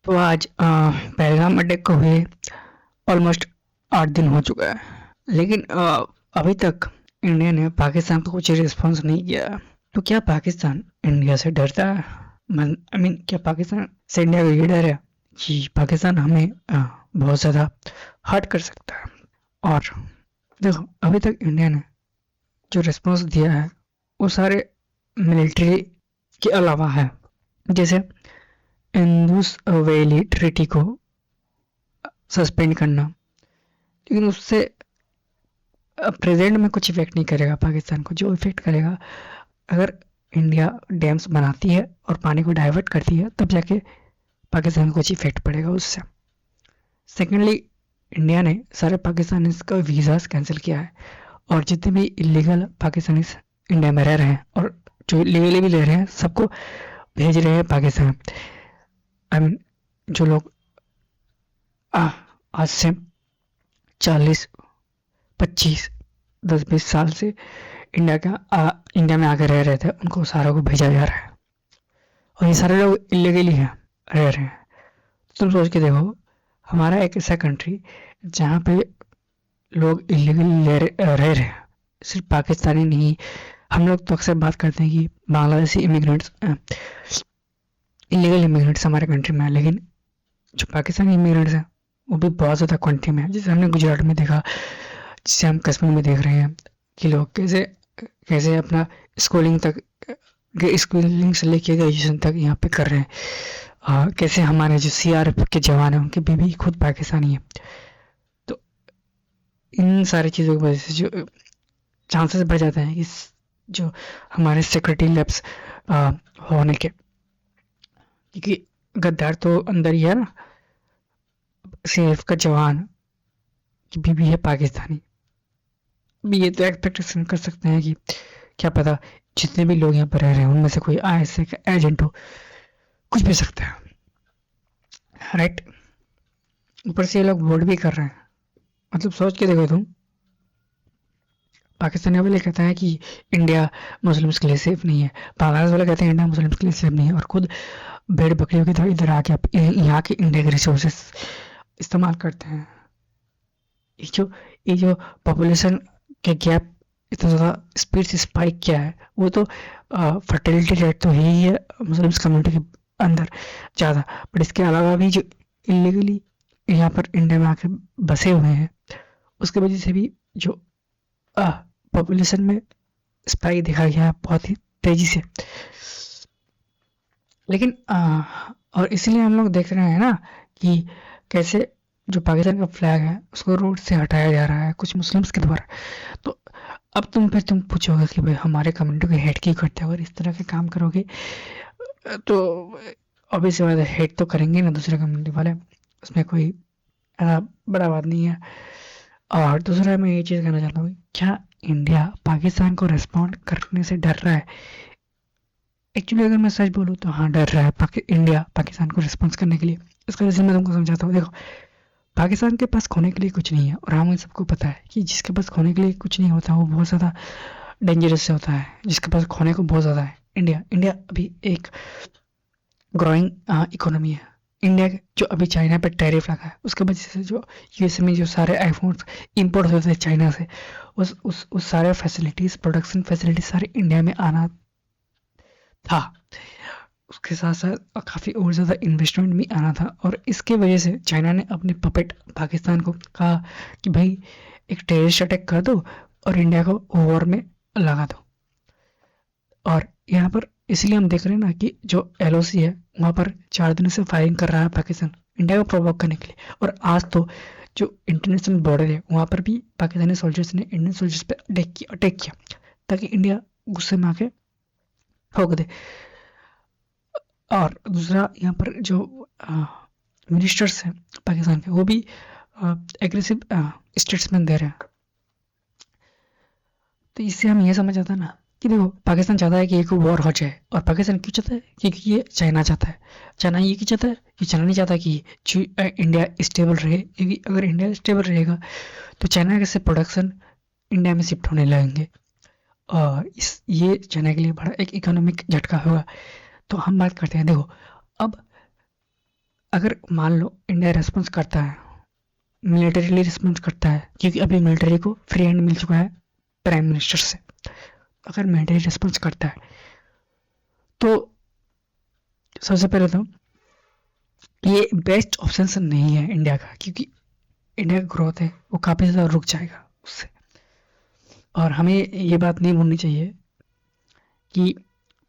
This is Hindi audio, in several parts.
तो आज पहलगाम अटैक को हुए ऑलमोस्ट 8 दिन हो चुका है, लेकिन अभी तक इंडिया ने पाकिस्तान को कुछ रिस्पॉन्स नहीं किया। तो क्या पाकिस्तान इंडिया से डरता है? क्या पाकिस्तान से इंडिया को ये डर है कि पाकिस्तान हमें बहुत ज़्यादा हर्ट कर सकता है? और देखो, अभी तक इंडिया ने जो रिस्पॉन्स दिया है वो सारे मिलिट्री के अलावा है, जैसे इंदुस वैली ट्रीटी को सस्पेंड करना, लेकिन उससे प्रेजेंट में कुछ इफेक्ट नहीं करेगा पाकिस्तान को। जो इफेक्ट करेगा, अगर इंडिया डैम्स बनाती है और पानी को डाइवर्ट करती है तब जाके पाकिस्तान को कुछ इफेक्ट पड़ेगा उससे। सेकेंडली, इंडिया ने सारे पाकिस्तानी का वीज़ास कैंसिल किया है, और जितने भी इलीगल पाकिस्तानी इंडिया में रह रहे हैं और जो लीगली भी ले रहे हैं सबको भेज रहे हैं पाकिस्तान। जो लोग आज से 40, 25, 10-20 साल से इंडिया में आके रह रहे थे, उनको सारों को भेजा जा रहा है, और ये सारे लोग इलीगली हैं, रह रहे हैं। तुम सोच के देखो, हमारा एक ऐसा कंट्री जहाँ पे लोग इलीगली रह रहे हैं, सिर्फ पाकिस्तानी नहीं। हम लोग तो अक्सर बात करते हैं कि बांग्लादेशी इमिग्रेंट्स, इलीगल इमिग्रेंट्स हमारे कंट्री में है, लेकिन जो पाकिस्तानी इमिग्रेंट्स हैं वो भी बहुत ज़्यादा क्वांटिटी में है। जैसे हमने गुजरात में देखा, जिसे हम कश्मीर में देख रहे हैं कि लोग कैसे कैसे अपना स्कूलिंग से लेके ग्रेजुएशन तक यहाँ पे कर रहे हैं। कैसे हमारे जो सीआरपीएफ के जवान हैं उनके बीवी खुद पाकिस्तानी है। तो इन सारी चीज़ों की वजह से जो चांसेस बढ़ जाते हैं कि जो हमारे सिक्योरिटी लैब्स होने के, क्योंकि गद्दार तो अंदर ही है ना, सीआरपीएफ का जवान की बीवी है पाकिस्तानी। ये तो एक्सपेक्टेशन कर सकते हैं कि क्या पता जितने भी लोग यहाँ पर रह रहे हैं उनमें से कोई आईएसआई का एजेंट हो, कुछ भी सकता है, राइट। ऊपर से ये लोग वोट भी कर रहे हैं। मतलब सोच के देखो तुम, पाकिस्तानी वाले कहता है कि इंडिया मुस्लिम्स के लिए सेफ नहीं है, बांग्लादेश वाले कहते हैं इंडिया मुस्लिम्स के लिए सेफ नहीं है, और खुद भेड़ बकरियों की तरह इधर आके यहाँ के इंडिया के रिसोर्सेस इस्तेमाल करते हैं। ये जो पॉपुलेशन के गैप इतना ज़्यादा स्पीड से स्पाइक किया है, वो तो फर्टिलिटी रेट तो है ही है मुस्लिम्स कम्युनिटी के अंदर ज़्यादा, बट इसके अलावा भी जो इलीगली यहाँ पर इंडिया में आके बसे हुए हैं उसके वजह से भी जो पॉपुलेशन में स्पाइक देखा गया है बहुत ही तेजी से। लेकिन और इसलिए हम लोग देख रहे हैं ना कि कैसे जो पाकिस्तान का फ्लैग है उसको रोड से हटाया जा रहा है कुछ मुस्लिम्स के द्वारा। तो अब तुम पूछोगे कि भाई हमारे कम्युनिटी को हेट क्यों करते हो, अगर इस तरह के काम करोगे तो ऑब्वियस बात है हेट तो करेंगे ना दूसरे कम्युनिटी वाले, उसमें कोई ऐसा बड़ा बात नहीं है। और दूसरा मैं ये चीज़ कहना चाहता हूँ, क्या इंडिया पाकिस्तान को रिस्पॉन्ड करने से डर रहा है? एक्चुअली अगर मैं सच बोलूँ तो हाँ, डर रहा है इंडिया पाकिस्तान को रिस्पॉन्स करने के लिए। इसका रीज़न मैं तुमको समझाता हूँ। देखो, पाकिस्तान के पास खोने के लिए कुछ नहीं है, और हमें सबको पता है कि जिसके पास खोने के लिए कुछ नहीं होता वो बहुत ज़्यादा डेंजरस से होता है, जिसके पास खोने को बहुत ज़्यादा है। इंडिया अभी एक ग्रोइंग इकोनॉमी है। इंडिया जो अभी चाइना पे टैरिफ लगा है उसके वजह से जो यूएसए में जो सारे आईफोन इंपोर्ट होते थे चाइना से, उस सारे फैसिलिटीज़, प्रोडक्शन फैसिलिटीज सारे इंडिया में आना था। उसके साथ साथ काफ़ी और ज़्यादा इन्वेस्टमेंट भी आना था, और इसके वजह से चाइना ने अपने पपेट पाकिस्तान को कहा कि भाई एक टेररिस्ट अटैक कर दो और इंडिया को वॉर में लगा दो। और यहाँ पर इसलिए हम देख रहे हैं ना कि जो एलओसी है वहाँ पर 4 दिनों से फायरिंग कर रहा है पाकिस्तान इंडिया को प्रोवोक करने के लिए। और आज तो जो इंटरनेशनल बॉर्डर है वहाँ पर भी पाकिस्तानी सोल्जर्स ने इंडियन सोल्जर्स पे अटैक किया ताकि इंडिया गुस्से में आके ठोक दे। और दूसरा, यहाँ पर जो मिनिस्टर्स हैं पाकिस्तान के वो भी एग्रेसिव स्टेटमेंट दे रहे हैं। तो इससे हम ये समझ आता है ना कि देखो, पाकिस्तान चाहता है कि एक वॉर हो जाए, और पाकिस्तान क्यों चाहता है? क्योंकि ये चाइना चाहता है। चाइना ये क्यों चाहता है? कि चाइना नहीं चाहता कि इंडिया स्टेबल रहे, क्योंकि अगर इंडिया स्टेबल रहेगा तो चाइना के से प्रोडक्शन इंडिया में शिफ्ट होने लगेंगे, और ये चाइना के लिए बड़ा एक इकोनॉमिक झटका होगा। तो हम बात करते हैं, देखो अब अगर मान लो इंडिया रिस्पॉन्स करता है, मिलिटरीली रिस्पॉन्स करता है, क्योंकि अभी मिलिट्री को फ्री हैंड मिल चुका है प्राइम मिनिस्टर से, अगर मिलिट्री रिस्पॉन्स करता है तो सबसे पहले तो ये बेस्ट ऑप्शन नहीं है इंडिया का, क्योंकि इंडिया का ग्रोथ है वो काफ़ी ज़्यादा रुक जाएगा उससे। और हमें ये बात नहीं भूलनी चाहिए कि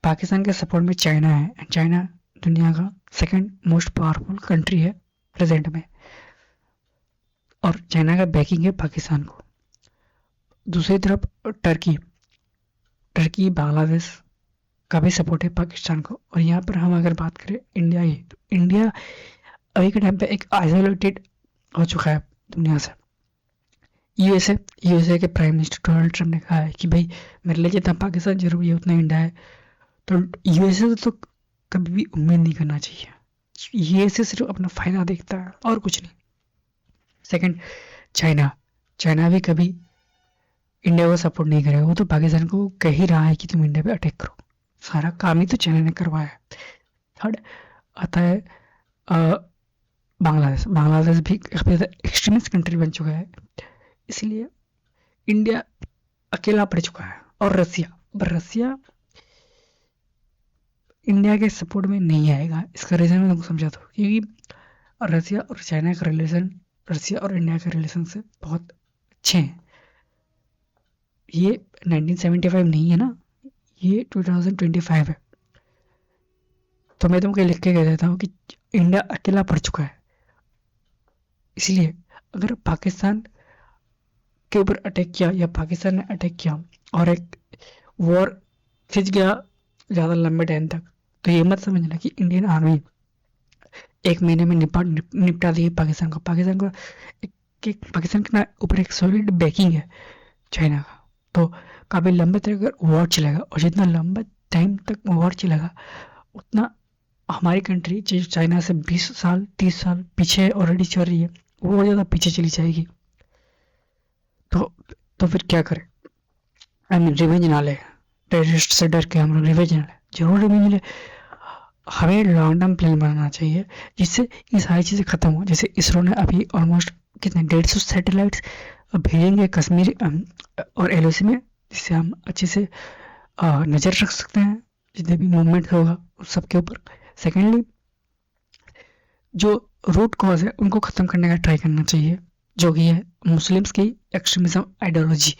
पाकिस्तान के सपोर्ट में चाइना है, एंड चाइना दुनिया का सेकंड मोस्ट पावरफुल कंट्री है प्रेजेंट में, और चाइना का बैकिंग है पाकिस्तान को। दूसरी तरफ टर्की बांग्लादेश का भी सपोर्ट है पाकिस्तान को। और यहाँ पर हम अगर बात करें इंडिया की, तो इंडिया अभी के टाइम पे एक आइसोलेटेड हो चुका है दुनिया से। यूएसए के प्राइम मिनिस्टर डोनाल्ड ट्रम्प ने कहा है कि भाई मेरे लिए जितना पाकिस्तान जरूरी है उतना इंडिया है, तो यूएसए तो कभी भी उम्मीद नहीं करना चाहिए। यूएसए सिर्फ अपना फायदा देखता है और कुछ नहीं। सेकंड, चाइना भी कभी इंडिया को सपोर्ट नहीं करेगा, वो तो पाकिस्तान को कह ही रहा है कि तुम इंडिया पे अटैक करो, सारा काम ही तो चाइना ने करवाया है। थर्ड आता है बांग्लादेश भी एक्सट्रीमिस्ट कंट्री बन चुका है, इसलिए इंडिया अकेला पड़ चुका है। और रसिया इंडिया के सपोर्ट में नहीं आएगा। इसका रीजन मैं तुमको समझाता हूँ, क्योंकि रसिया और इंडिया के रिलेशन से बहुत अच्छे हैं। ये 1975 नहीं है ना, ये 2025 है। तो मैं तुमको लिख के कह देता हूँ कि इंडिया अकेला पड़ चुका है। इसलिए अगर पाकिस्तान के ऊपर अटैक किया या पाकिस्तान ने अटैक किया और एक वॉर खिंच गया ज़्यादा लंबे टाइम तक, तो ये मत समझना कि इंडियन आर्मी एक महीने में निपटा दी पाकिस्तान को। पाकिस्तान के ऊपर एक सॉलिड बैकिंग है चाइना का, तो काफ़ी लंबे तक अगर वॉर चलेगा, और जितना लंबा टाइम तक वॉर चलेगा उतना हमारी कंट्री जो चाइना से 20 साल 30 साल पीछे ऑलरेडी चल रही है, वो और ज़्यादा पीछे चली जाएगी। तो फिर क्या करें? हम रिवेंज ना ले, टेररिस्ट से डर के हम लोग रिवेंज ना ले, जरूर रिवेंज ले। हमें लॉन्ग टर्म प्लान बनाना चाहिए जिससे ये सारी चीज़ें खत्म हो। जैसे इसरो ने अभी ऑलमोस्ट कितने 150 सैटेलाइट्स भेजेंगे कश्मीर और एलओसी में, जिससे हम अच्छे से नज़र रख सकते हैं जितने भी मूवमेंट होगा उस सब के ऊपर। सेकेंडली, जो रूट कॉज है उनको ख़त्म करने का ट्राई करना चाहिए, जो कि है मुस्लिम्स की एक्सट्रीमिज्म आइडियोलॉजी।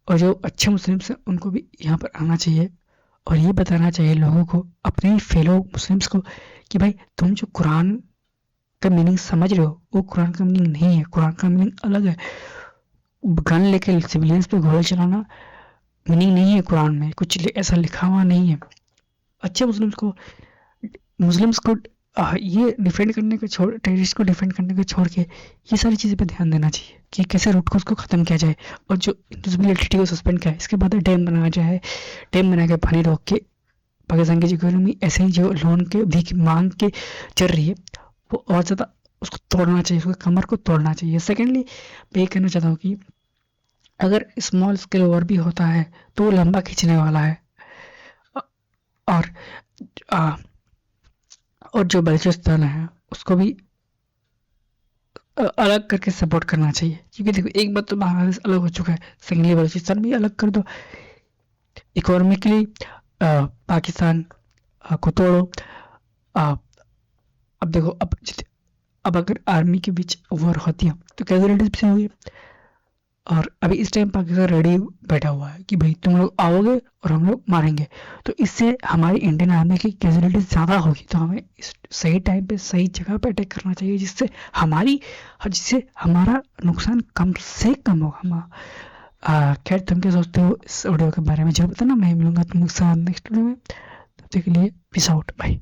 और जो अच्छे मुस्लिम्स हैं उनको भी यहाँ पर आना चाहिए और ये बताना चाहिए लोगों को, अपने फेलो मुस्लिम्स को, कि भाई तुम जो कुरान का मीनिंग समझ रहे हो वो कुरान का मीनिंग नहीं है, कुरान का मीनिंग अलग है। गन लेके सिविलियंस पे गोली चलाना मीनिंग नहीं है, कुरान में कुछ ऐसा लिखा हुआ नहीं है। अच्छे मुस्लिम्स को ये डिफेंड करने को छोड़, टेररिस्ट को डिफेंड करने को छोड़ के ये सारी चीज़ें पे ध्यान देना चाहिए कि कैसे रूट कॉज को ख़त्म किया जाए। और जो इलेक्ट्रिसिटी को सस्पेंड किया है, इसके बाद डैम बनाया जाए, डैम बना के पानी रोक के पाकिस्तान की इकोनॉमी ऐसे ही जो लोन के भीख मांग के चल रही है वो और ज़्यादा उसको तोड़ना चाहिए, उसके कमर को तोड़ना चाहिए। सेकेंडली मैं ये कहना चाहता हूँ कि अगर स्मॉल स्केल वॉर भी होता है तो वो लंबा खींचने वाला है, और जो बलूचिस्तान है उसको भी अलग करके सपोर्ट करना चाहिए। क्योंकि देखो, एक बात तो बांग्लादेश अलग हो चुका है, सेकेंडली बलूचिस्तान भी अलग कर दो। इकोनॉमिकली पाकिस्तान को तोड़ो। अब देखो, अब अगर आर्मी के बीच वॉर होती है तो कैजुअलिटीज भी होगी। और अभी इस टाइम पाकिस्तान रेडी बैठा हुआ है कि भाई तुम लोग आओगे और हम लोग मारेंगे, तो इससे हमारी इंडियन आर्मी की कैजुअलिटीज ज़्यादा होगी। तो हमें इस सही टाइम पे सही जगह पे अटैक करना चाहिए, जिससे हमारा नुकसान कम से कम हो। खैर, तुम क्या सोचते हो इस वीडियो के बारे में जरूर बताना। मैं मिलूंगा तुम लोग साथ नेक्स्ट वीडियो में, तब तक के लिए पीस आउट, बाय।